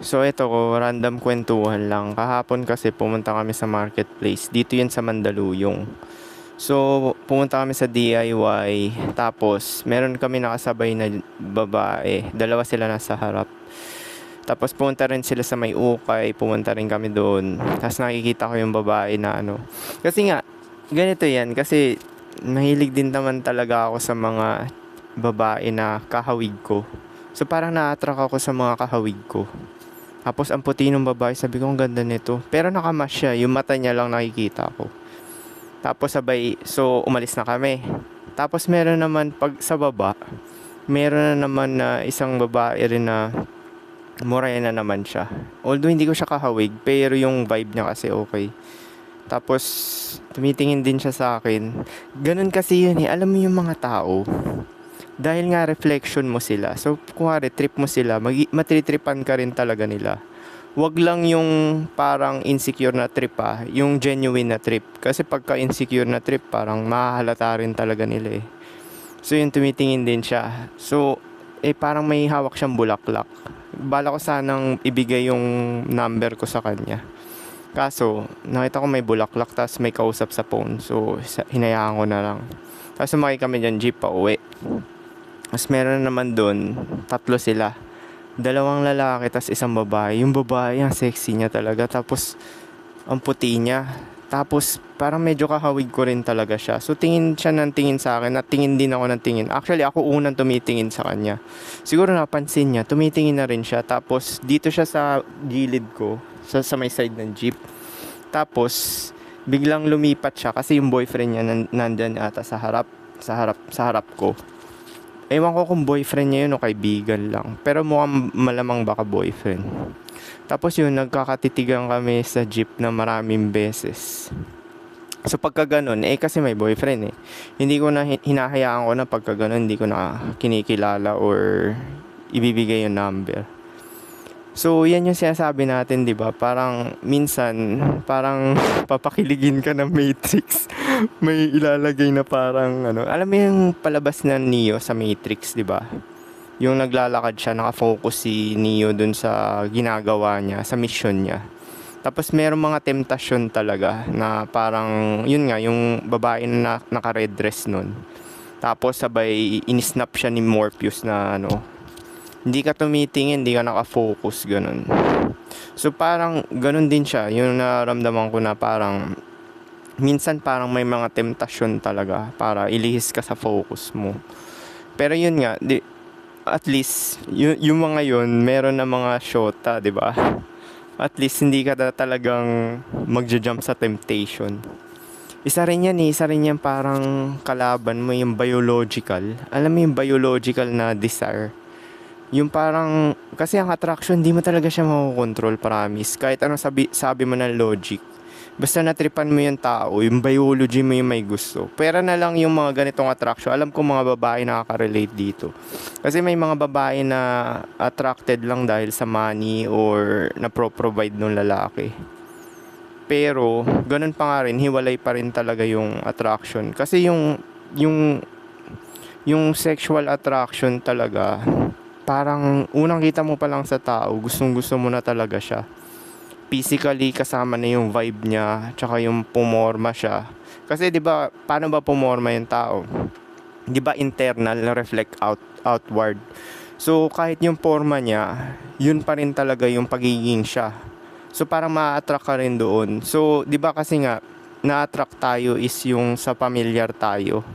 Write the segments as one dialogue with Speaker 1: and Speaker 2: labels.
Speaker 1: So ito ko, random kwentuhan lang. Kahapon kasi pumunta kami sa marketplace. Dito yun sa Mandaluyong. So pumunta kami sa DIY. Tapos meron kami nakasabay na babae. Dalawa sila nasa harap. Tapos pumunta rin sila sa may ukay. Pumunta rin kami doon. Tapos nakikita ko yung babae na ano. Kasi nga, ganito yan. Kasi mahilig din naman talaga ako sa mga babae na kahawig ko. So parang na-attract ako sa mga kahawig ko. Tapos ang puti ng babae, sabi ko ang ganda nito. Pero nakamas siya, yung mata niya lang nakikita ko. Tapos sabay, so umalis na kami. Tapos meron naman pag sa baba, meron na naman na isang babae rin na morena naman siya. Although hindi ko siya kahawig, pero yung vibe niya kasi okay. Tapos tumitingin din siya sa akin. Ganun kasi yun eh, alam mo yung mga tao. Dahil nga reflection mo sila. So, kuwari, trip mo sila, matritripan ka rin talaga nila. Wag lang yung parang insecure na trip yung genuine na trip. Kasi pagka insecure na trip, parang mahahalata rin talaga nila eh. So, yun, tumitingin din siya. So, parang may hawak siyang bulaklak. Bala ko sanang ibigay yung number ko sa kanya. Kaso, nakita ko may bulaklak, tapos may kausap sa phone. So, hinayaan ko na lang. Tapos sumakay kami dyan, jeep pa uwi. Mas meron naman doon, tatlo sila. Dalawang lalaki, tas isang babae. Yung babae, ang sexy niya talaga. Tapos, ang puti niya. Tapos, parang medyo kahawig ko rin talaga siya. So, tingin siya ng tingin sa akin at tingin din ako ng tingin. Actually, ako unang tumitingin sa kanya. Siguro napansin niya, tumitingin na rin siya. Tapos, dito siya sa gilid ko, sa may side ng jeep. Tapos, biglang lumipat siya kasi yung boyfriend niya nandyan ata sa harap ko. Ewan ko kung boyfriend niya yun o kaibigan lang. Pero mukhang malamang baka boyfriend. Tapos yun, nagkakatitigan kami sa jeep na maraming beses. So pagka ganun, kasi may boyfriend eh. Hindi ko na, hinahayaan ko na pagka ganun, hindi ko na kinikilala or ibibigay yung number. So yan yung sinasabi natin, di ba? Parang minsan, parang papakiligin ka ng Matrix. May ilalagay na parang ano, alam mo yung palabas na Neo sa Matrix, 'di ba? Yung naglalakad siya, nakafocus si Neo dun sa ginagawa niya, sa mission niya. Tapos merong mga temptasyon talaga na parang yun nga yung babae na naka-red dress nun. Tapos sabay inisnap siya ni Morpheus na ano, hindi ka tumitingin, hindi ka nakafocus, ganun. So parang ganun din siya, yung naramdaman ko na parang minsan parang may mga temptasyon talaga para ilihis ka sa focus mo. Pero yun nga, at least yung mga yun, meron na mga shota, 'di ba? At least hindi ka talagang magja-jump sa temptation. Isa rin yan parang kalaban mo yung biological. Alam mo yung biological na desire. Yung parang, kasi ang attraction, di mo talaga siya makokontrol, promise. Kahit anong sabi mo ng logic. Basta natripan mo yung tao, yung biology mo yung may gusto. Pera na lang yung mga ganitong attraction. Alam ko mga babae nakaka-relate dito. Kasi may mga babae na attracted lang dahil sa money or na-provide ng lalaki. Pero, ganun pa nga rin, hiwalay pa rin talaga yung attraction. Kasi yung sexual attraction talaga, parang unang kita mo pa lang sa tao, gustong gusto mo na talaga siya. Physically kasama na yung vibe niya, tsaka yung pumorma siya. Kasi 'di ba, paano ba pumorma yung tao? 'Di ba internal na reflect outward. So kahit yung forma niya, yun pa rin talaga yung pagiging siya. So parang ma-attract ka rin doon. So 'di ba kasi nga na-attract tayo is yung sa familiar tayo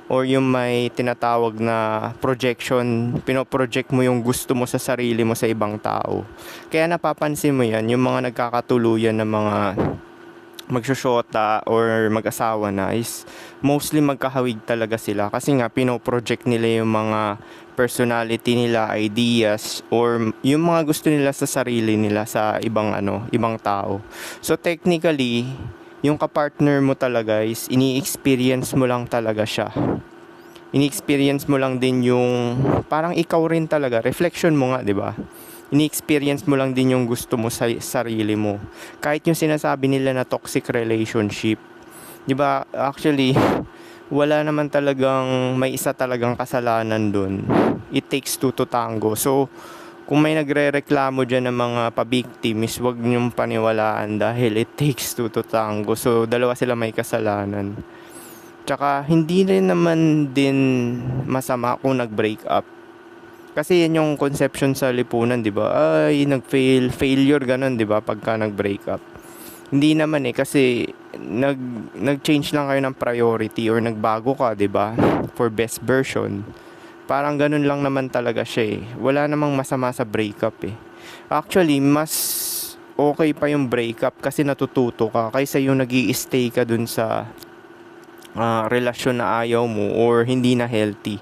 Speaker 1: or yung may tinatawag na projection, pinoproject mo yung gusto mo sa sarili mo sa ibang tao. Kaya napapansin mo yan, yung mga nagkakatuluyan ng mga magsosyota or mag-asawa na is mostly magkahawig talaga sila kasi nga pinoproject nila yung mga personality nila, ideas, or yung mga gusto nila sa sarili nila sa ibang tao. So technically, yung kapartner mo talaga is ini-experience mo lang talaga siya. Ini-experience mo lang din yung parang ikaw rin talaga, reflection mo nga, 'di ba? Ini-experience mo lang din yung gusto mo sa sarili mo. Kahit yung sinasabi nila na toxic relationship, 'di ba? Actually, wala naman talagang may isa talagang kasalanan doon. It takes two to tango. So, Kung may nagrereklamo diyan ng mga pa-victim is wag niyong paniwalaan dahil it takes two to tango. So, dalawa sila may kasalanan. Tsaka hindi rin naman din masama kung nag-break up. Kasi yan yung conception sa lipunan, 'di ba? Ay, failure ganun, 'di ba, pagka nag-break up. Hindi naman kasi nag-change lang kayo ng priority or nagbago ka, 'di ba? For best version. Parang ganun lang naman talaga siya eh. Wala namang masama sa breakup eh. Actually, mas okay pa yung breakup kasi natututo ka kaysa yung nag-i-stay ka dun sa relasyon na ayaw mo or hindi na healthy.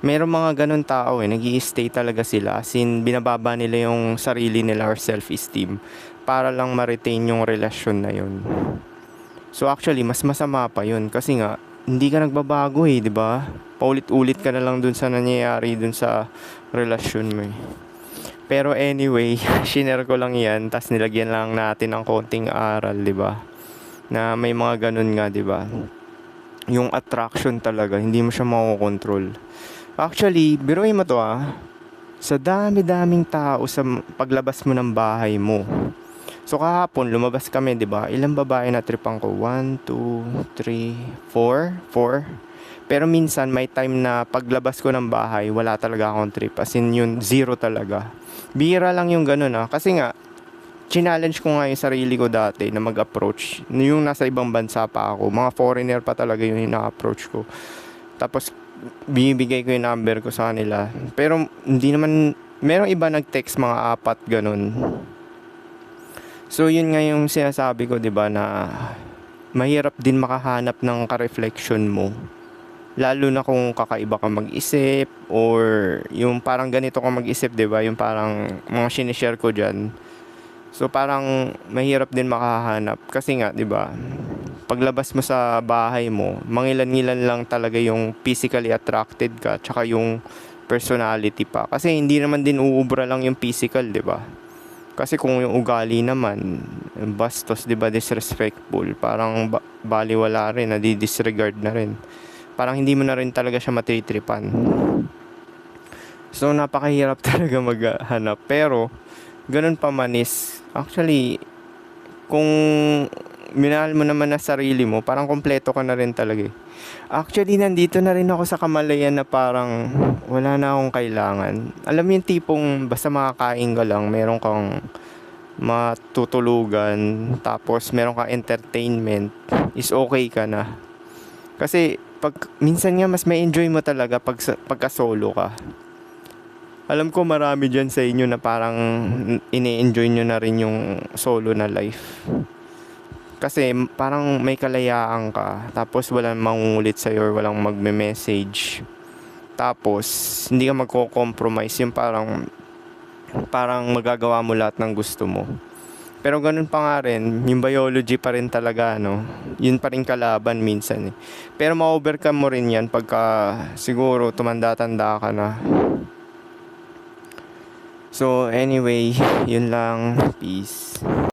Speaker 1: Meron mga ganun tao eh, nag-i-stay talaga sila as in binababa nila yung sarili nila or self-esteem para lang ma-retain yung relasyon na yun. So actually, mas masama pa yun kasi nga hindi ka nagbabago eh, 'di ba? Paulit-ulit ka na lang dun sa nangyayari dun sa relasyon mo eh. Pero anyway, shinare ko lang 'yan, tas nilagyan lang natin ng konting aral, 'di ba? Na may mga ganun nga, 'di ba? Yung attraction talaga, hindi mo siya makokontrol. Actually, biruin mo to sa dami-daming tao sa paglabas mo ng bahay mo. So kahapon lumabas kami, 'di ba? Ilang babae na tripan ko? 1, 2, 3, 4, 4. Pero minsan may time na paglabas ko ng bahay, wala talaga akong trip. As in yun, zero talaga. Bihira lang yung ganun kasi nga challenge ko nga yung sarili ko dati na mag-approach. Yung nasa ibang bansa pa ako, mga foreigner pa talaga yung ina-approach ko. Tapos binibigay ko yung number ko sa kanila. Pero hindi naman, merong iba nag-text mga 4 ganun. So yun nga yung sinasabi ko, 'di ba, na mahirap din makahanap ng ka-reflection mo. Lalo na kung kakaiba ka mag-isip or yung parang ganito ka mag-isip, 'di ba? Yung parang mga sinishare ko diyan. So parang mahirap din makahanap kasi nga, 'di ba? Paglabas mo sa bahay mo, mangilan-ngilan lang talaga yung physically attracted ka tsaka yung personality pa. Kasi hindi naman din uubra lang yung physical, 'di ba? Kasi kung yung ugali naman, bastos, 'di ba, disrespectful, parang baliwala rin, nadi-disregard na rin. Parang hindi mo na rin talaga siya matitripan. So napakahirap talaga maghanap. Pero ganun pa man is actually kung minahal mo naman na sarili mo, parang kompleto ka na rin talaga eh. Actually, nandito na rin ako sa kamalayan na parang wala na akong kailangan. Alam mo yung tipong basta makakain ka lang, meron kang matutulugan, tapos meron kang entertainment, is okay ka na. Kasi minsan nga mas may enjoy mo talaga pagka solo ka. Alam ko marami dyan sa inyo na parang ini-enjoy nyo na rin yung solo na life. Kasi parang may kalayaan ka, tapos walang mangungulit sa'yo or walang magme-message. Tapos hindi ka magko-compromise, yung parang magagawa mo lahat ng gusto mo. Pero ganun pa nga rin, yung biology pa rin talaga, yun pa rin kalaban minsan eh. Pero ma-overcome mo rin yan pagka siguro tumanda-tanda ka na. So anyway, yun lang. Peace.